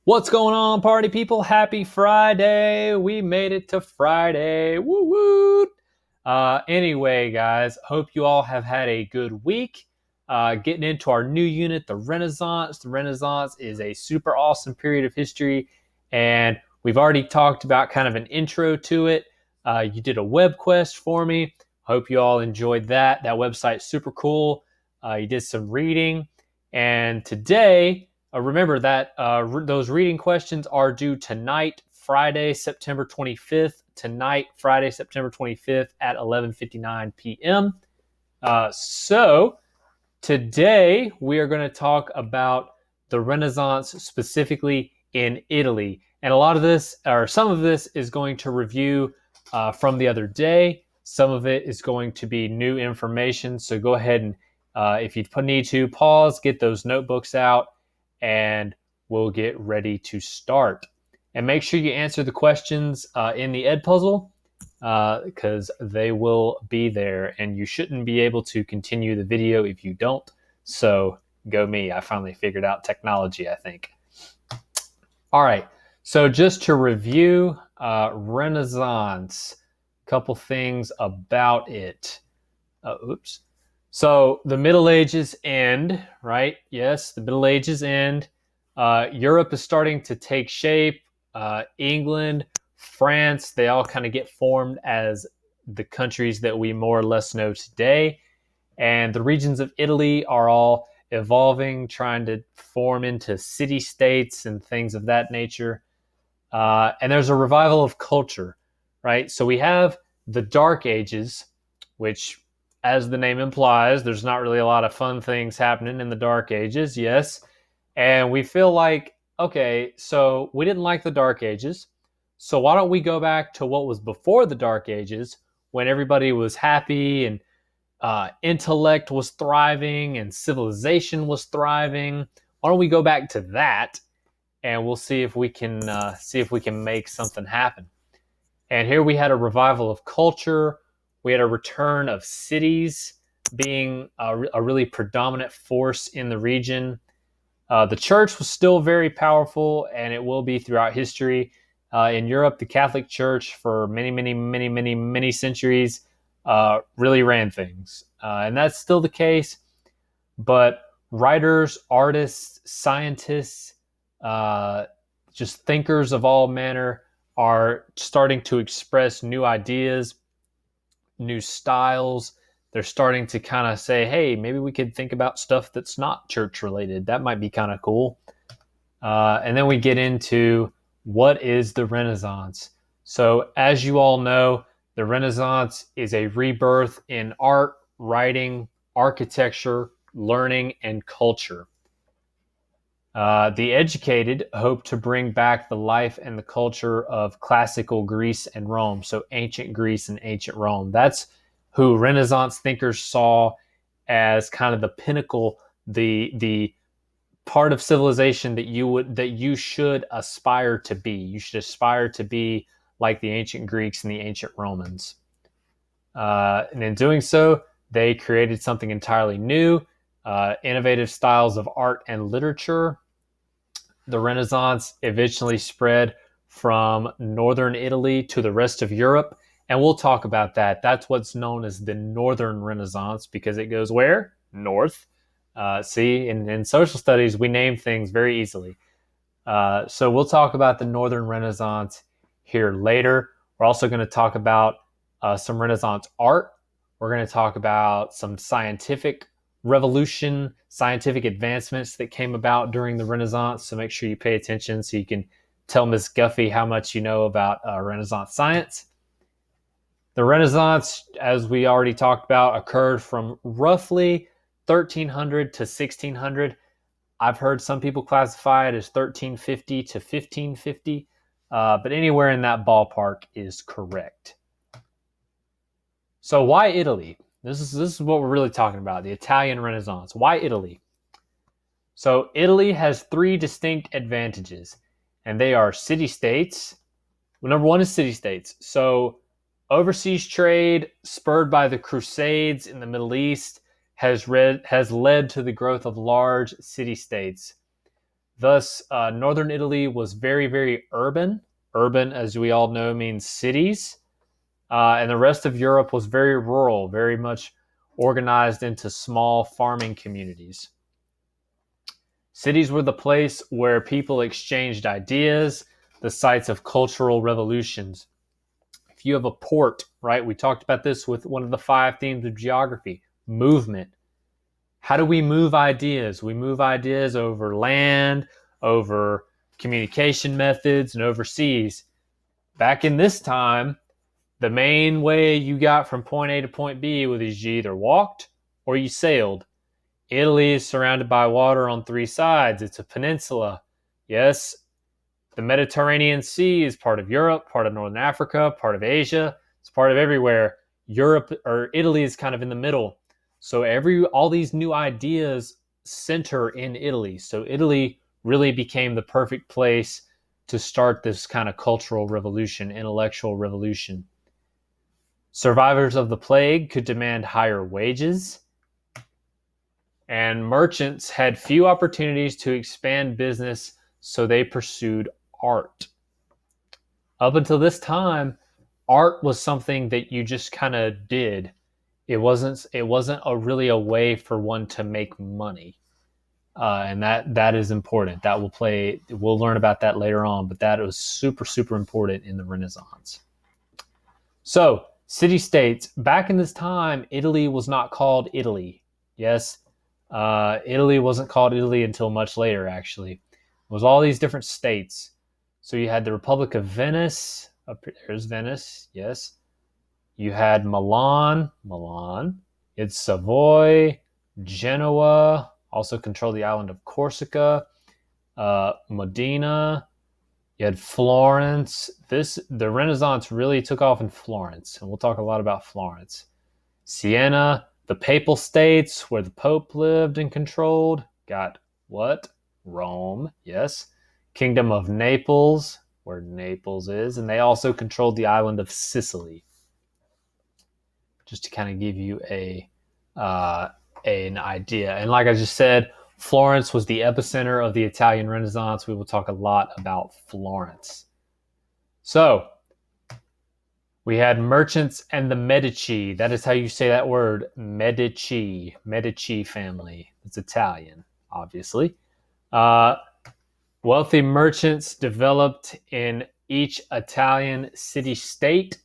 What's going on, party people? Happy Friday. We made it to Friday. Woo woo. Anyway, guys, hope you all have had a good week. Getting into our new unit, the Renaissance. The Renaissance is a super awesome period of history, and we've already talked about kind of an intro to it. You did a web quest for me. Hope you all enjoyed that. That website's super cool. You did some reading, and today remember that those reading questions are due tonight, Friday, September 25th. Tonight, Friday, September 25th at 11:59 p.m. So today we are going to talk about the Renaissance specifically in Italy, and a lot of this, or some of this, is going to review from the other day. Some of it is going to be new information. So go ahead and, if you need to, pause, get those notebooks out, and we'll get ready to start. And make sure you answer the questions in the Edpuzzle because they will be there, and you shouldn't be able to continue the video if you don't. So go me. I finally figured out technology, I think. All right. So just to review Renaissance, a couple things about it. Oops. So the Middle Ages end, right? Yes, the Middle Ages end. Europe is starting to take shape. England, France, they all kind of get formed as the countries that we more or less know today. And the regions of Italy are all evolving, trying to form into city states and things of that nature. And there's a revival of culture, right? So we have the Dark Ages, which, as the name implies, there's not really a lot of fun things happening in the Dark Ages, yes. And we feel like, okay, so we didn't like the Dark Ages. So why don't we go back to what was before the Dark Ages when everybody was happy and intellect was thriving and civilization was thriving? Why don't we go back to that and we'll see if we can make something happen. And here we had a revival of culture. We had a return of cities being a really predominant force in the region. The church was still very powerful, and it will be throughout history. In Europe, the Catholic Church for many centuries really ran things. And that's still the case. But writers, artists, scientists, just thinkers of all manner are starting to express new ideas, new styles. They're starting to kind of say, hey, maybe we could think about stuff that's not church related. That might be kind of cool. And then we get into what is the Renaissance. So, as you all know, the Renaissance is a rebirth in art, writing, architecture, learning, and culture. The educated hope to bring back the life and the culture of classical Greece and Rome, so ancient Greece and ancient Rome. That's who Renaissance thinkers saw as kind of the pinnacle, the part of civilization that you should aspire to be. You should aspire to be like the ancient Greeks and the ancient Romans. And in doing so, they created something entirely new, innovative styles of art and literature. The Renaissance eventually spread from northern Italy to the rest of Europe. And we'll talk about that. That's what's known as the Northern Renaissance because it goes where? North. See, in social studies, we name things very easily. So we'll talk about the Northern Renaissance here later. We're also going to talk about some Renaissance art. We're going to talk about some scientific revolution, scientific advancements that came about during the Renaissance. So make sure you pay attention so you can tell Miss Guffey how much you know about Renaissance science. The Renaissance, as we already talked about, occurred from roughly 1300 to 1600. I've heard some people classify it as 1350 to 1550, but anywhere in that ballpark is correct. So why Italy? This is what we're really talking about, the Italian Renaissance. Why Italy? So Italy has three distinct advantages, and they are city-states. Well, number one is city-states. So overseas trade spurred by the Crusades in the Middle East has led to the growth of large city-states. Thus, northern Italy was very, very urban. Urban, as we all know, means cities. And the rest of Europe was very rural, very much organized into small farming communities. Cities were the place where people exchanged ideas, the sites of cultural revolutions. If you have a port, right? We talked about this with one of the 5 themes of geography, movement. How do we move ideas? We move ideas over land, over communication methods, and overseas. Back in this time, the main way you got from point A to point B was you either walked or you sailed. Italy is surrounded by water on 3 sides. It's a peninsula. Yes, the Mediterranean Sea is part of Europe, part of Northern Africa, part of Asia. It's part of everywhere. Europe or Italy is kind of in the middle. So all these new ideas center in Italy. So Italy really became the perfect place to start this kind of cultural revolution, intellectual revolution. Survivors of the plague could demand higher wages, and merchants had few opportunities to expand business, so they pursued art. Up until this time, art was something that you just kind of did. It wasn't really a way for one to make money. And that is important. We'll learn about that later on, but that was super, super important in the Renaissance. So, city-states. Back in this time, Italy was not called Italy. Yes, Italy wasn't called Italy until much later, actually. It was all these different states. So you had the Republic of Venice. There's Venice, yes. You had Milan. It's Savoy, Genoa, also controlled the island of Corsica, Modena. You had Florence. The Renaissance really took off in Florence, and we'll talk a lot about Florence. Siena, the Papal States, where the Pope lived and controlled. Got what? Rome, yes. Kingdom of Naples, where Naples is, and they also controlled the island of Sicily. Just to kind of give you an idea. And like I just said, Florence was the epicenter of the Italian Renaissance. We will talk a lot about Florence. So, we had merchants and the Medici. That is how you say that word, Medici. Medici family. It's Italian, obviously. Wealthy merchants developed in each Italian city-state.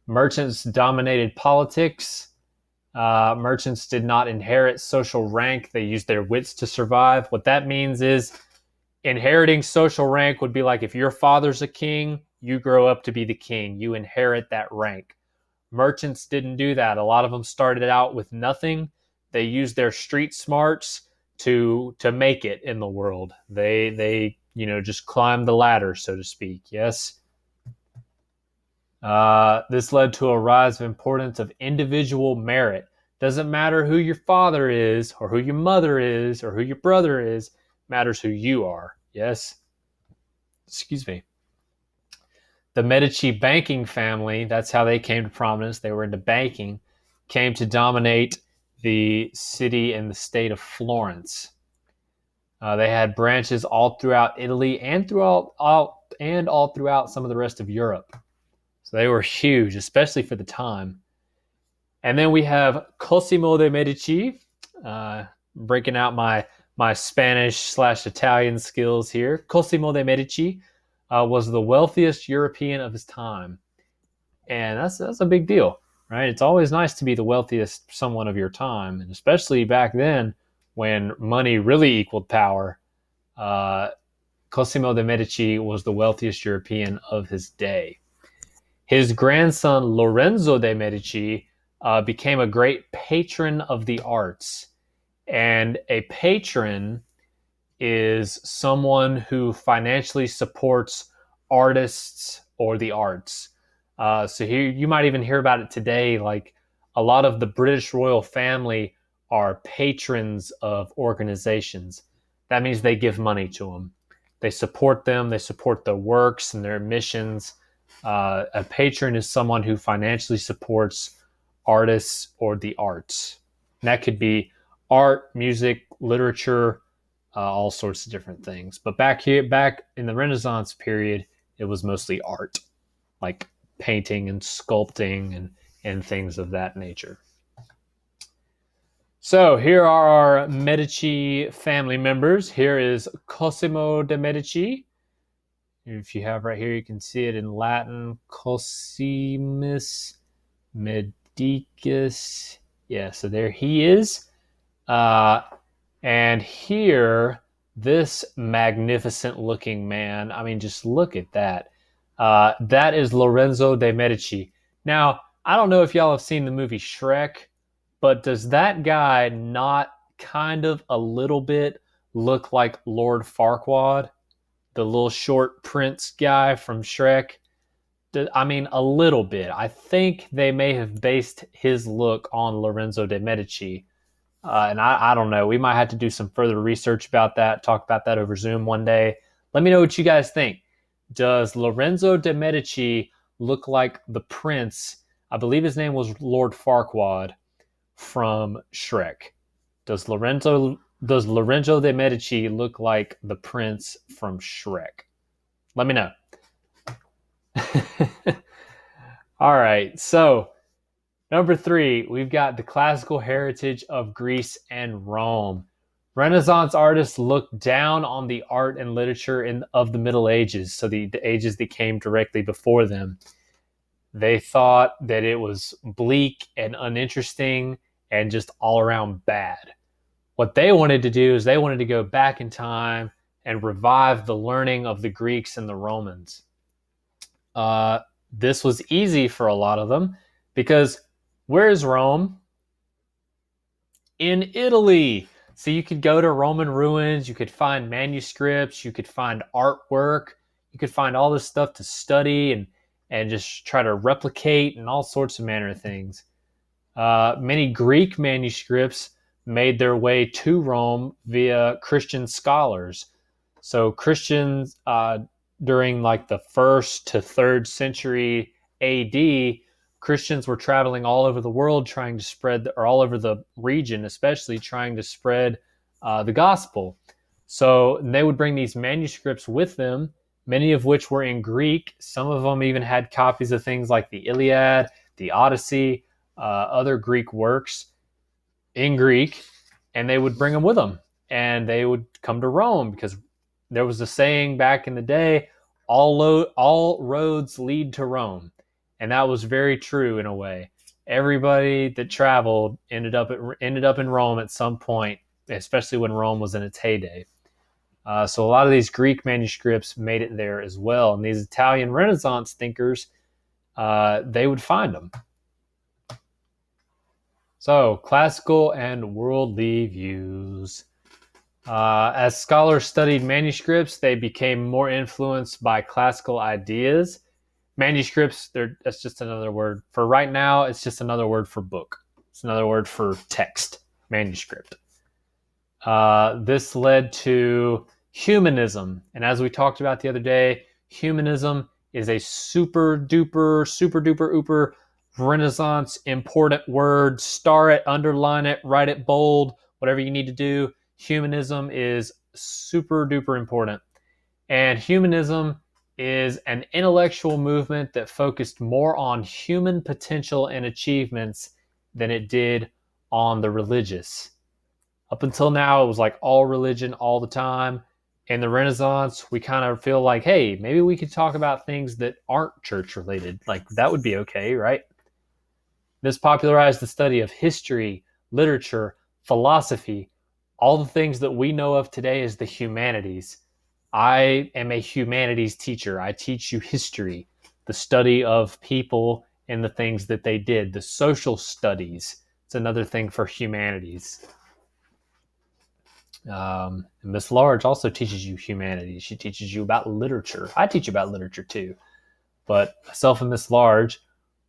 Merchants dominated politics. Merchants did not inherit social rank. They used their wits to survive. What that means is inheriting social rank would be like if your father's a king, you grow up to be the king. You inherit that rank. Merchants didn't do that. A lot of them started out with nothing. They used their street smarts to make it in the world. They just climbed the ladder, so to speak. Yes. This led to a rise of importance of individual merit. Doesn't matter who your father is, or who your mother is, or who your brother is. It matters who you are. Yes. Excuse me. The Medici banking family, that's how they came to prominence. They were into banking, came to dominate the city and the state of Florence. They had branches all throughout Italy and all throughout some of the rest of Europe. So they were huge, especially for the time. And then we have Cosimo de' Medici, breaking out my Spanish/Italian skills here. Cosimo de' Medici was the wealthiest European of his time. And that's a big deal, right? It's always nice to be the wealthiest someone of your time, and especially back then when money really equaled power. Cosimo de' Medici was the wealthiest European of his day. His grandson, Lorenzo de' Medici, became a great patron of the arts. And a patron is someone who financially supports artists or the arts. So here you might even hear about it today. Like a lot of the British royal family are patrons of organizations. That means they give money to them. They support them. They support their works and their missions. A patron is someone who financially supports artists or the arts. And that could be art, music, literature, all sorts of different things. But back in the Renaissance period, it was mostly art, like painting and sculpting and things of that nature. So here are our Medici family members. Here is Cosimo de' Medici. If you have right here, you can see it in Latin, Cosimus Medicus. Yeah, so there he is. And here, this magnificent looking man, I mean, just look at that. That is Lorenzo de' Medici. Now, I don't know if y'all have seen the movie Shrek, but does that guy not kind of a little bit look like Lord Farquaad, the little short prince guy from Shrek? I mean, a little bit. I think they may have based his look on Lorenzo de' Medici. And I don't know. We might have to do some further research about that, talk about that over Zoom one day. Let me know what you guys think. Does Lorenzo de' Medici look like the prince? I believe his name was Lord Farquaad from Shrek. Does Lorenzo de' Medici look like the prince from Shrek? Let me know. All right. So, number 3, we've got the classical heritage of Greece and Rome. Renaissance artists looked down on the art and literature of the Middle Ages, so the ages that came directly before them. They thought that it was bleak and uninteresting and just all around bad. What they wanted to do is they wanted to go back in time and revive the learning of the Greeks and the Romans. This was easy for a lot of them because where is Rome? In Italy. So you could go to Roman ruins, you could find manuscripts, you could find artwork, you could find all this stuff to study and just try to replicate and all sorts of manner of things. Many Greek manuscripts made their way to Rome via Christian scholars. So Christians during like the 1st to 3rd century AD, Christians were traveling all over the world trying to spread, or all over the region especially, trying to spread the gospel. So they would bring these manuscripts with them, many of which were in Greek. Some of them even had copies of things like the Iliad, the Odyssey, other Greek works in Greek, and they would bring them with them. And they would come to Rome because there was a saying back in the day, all roads lead to Rome. And that was very true in a way. Everybody that traveled ended up in Rome at some point, especially when Rome was in its heyday. So a lot of these Greek manuscripts made it there as well. And these Italian Renaissance thinkers, they would find them. So, classical and worldly views. As scholars studied manuscripts, they became more influenced by classical ideas. Manuscripts, that's just another word. For right now, it's just another word for book. It's another word for text, manuscript. This led to humanism. And as we talked about the other day, humanism is a super duper ooper Renaissance important word. Star it, underline it, write it bold, whatever you need to do. Humanism is super duper important. And humanism is an intellectual movement that focused more on human potential and achievements than it did on the religious. Up until now, it was like all religion all the time. In the Renaissance, we kind of feel like, hey, maybe we could talk about things that aren't church related. Like, that would be okay, right? This popularized the study of history, literature, philosophy, all the things that we know of today as the humanities. I am a humanities teacher. I teach you history, the study of people and the things that they did. The social studies, it's another thing for humanities. Miss Large also teaches you humanities. She teaches you about literature. I teach you about literature too. But myself and Miss Large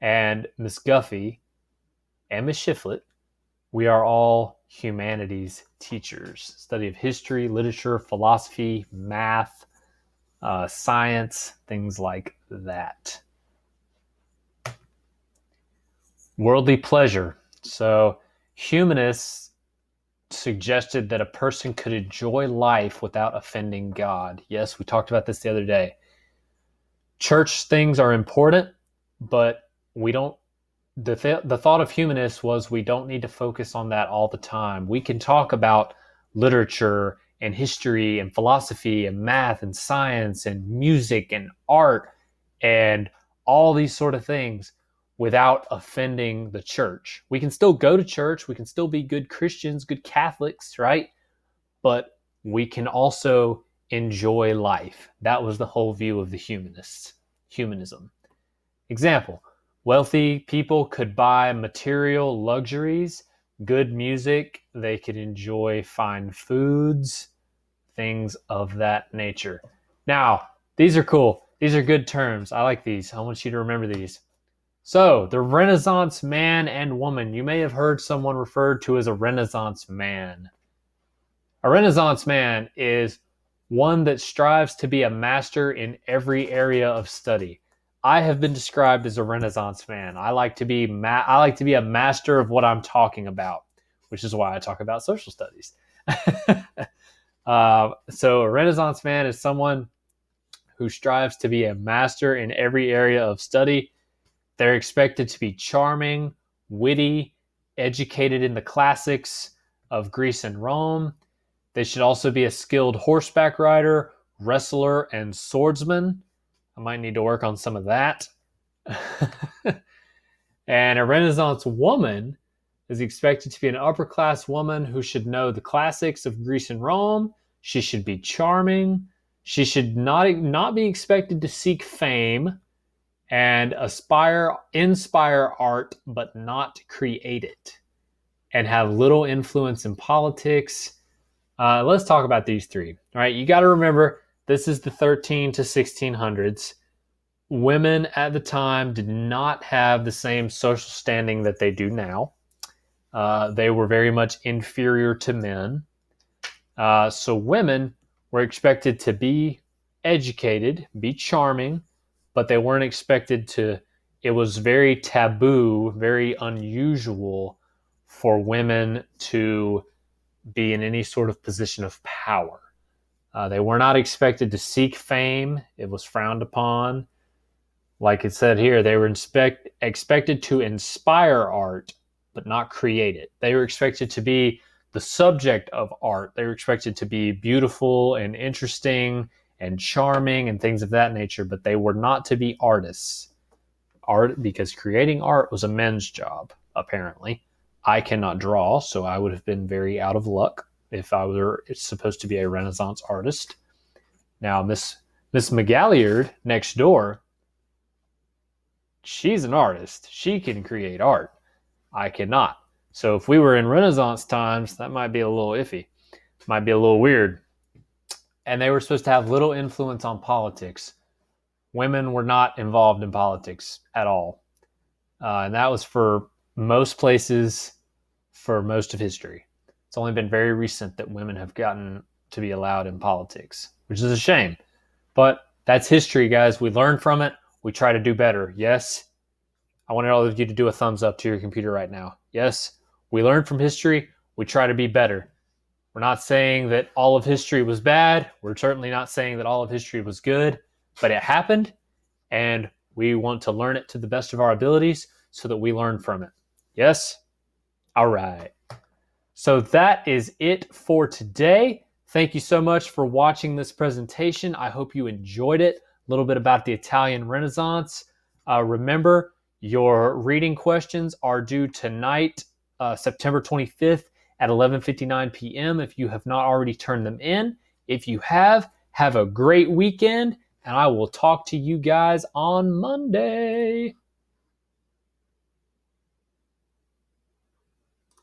and Miss Guffey and Miss Shiflett, we are all humanities teachers. Study of history, literature, philosophy, math, science, things like that. Worldly pleasure. So humanists suggested that a person could enjoy life without offending God. Yes, we talked about this the other day. Church things are important, but we don't. The thought of humanists was we don't need to focus on that all the time. We can talk about literature and history and philosophy and math and science and music and art and all these sort of things without offending the church. We can still go to church, we can still be good Christians, good Catholics, right? But we can also enjoy life. That was the whole view of the humanism. Example, wealthy people could buy material luxuries, good music, they could enjoy fine foods, things of that nature. Now, these are cool. These are good terms. I like these. I want you to remember these. So, the Renaissance man and woman. You may have heard someone referred to as a Renaissance man. A Renaissance man is one that strives to be a master in every area of study. I have been described as a Renaissance man. I like to be a master of what I'm talking about, which is why I talk about social studies. So a Renaissance man is someone who strives to be a master in every area of study. They're expected to be charming, witty, educated in the classics of Greece and Rome. They should also be a skilled horseback rider, wrestler, and swordsman. I might need to work on some of that. And a Renaissance woman is expected to be an upper class woman who should know the classics of Greece and Rome. She should be charming. She should not be expected to seek fame and inspire art, but not create it, and have little influence in politics. Let's talk about these three. All right, you got to remember this is the 13 to 1600s. Women at the time did not have the same social standing that they do now. They were very much inferior to men. So women were expected to be educated, be charming, but they weren't expected to. It was very taboo, very unusual for women to be in any sort of position of power. They were not expected to seek fame. It was frowned upon. Like it said here, they were expected to inspire art, but not create it. They were expected to be the subject of art. They were expected to be beautiful and interesting and charming and things of that nature, but they were not to be artists. Because creating art was a men's job, apparently. I cannot draw, so I would have been very out of luck if I were supposed to be a Renaissance artist. Now, Miss McGalliard next door, she's an artist. She can create art. I cannot. So if we were in Renaissance times, that might be a little iffy. Might be a little weird. And they were supposed to have little influence on politics. Women were not involved in politics at all. And that was for most places for most of history. It's only been very recent that women have gotten to be allowed in politics, which is a shame. But that's history, guys. We learn from it. We try to do better. Yes? I want all of you to do a thumbs up to your computer right now. Yes? We learn from history. We try to be better. We're not saying that all of history was bad. We're certainly not saying that all of history was good. But it happened, and we want to learn it to the best of our abilities so that we learn from it. Yes? All right. So that is it for today. Thank you so much for watching this presentation. I hope you enjoyed it. A little bit about the Italian Renaissance. Remember, your reading questions are due tonight, September 25th at 11:59 p.m. if you have not already turned them in. If you have a great weekend, and I will talk to you guys on Monday.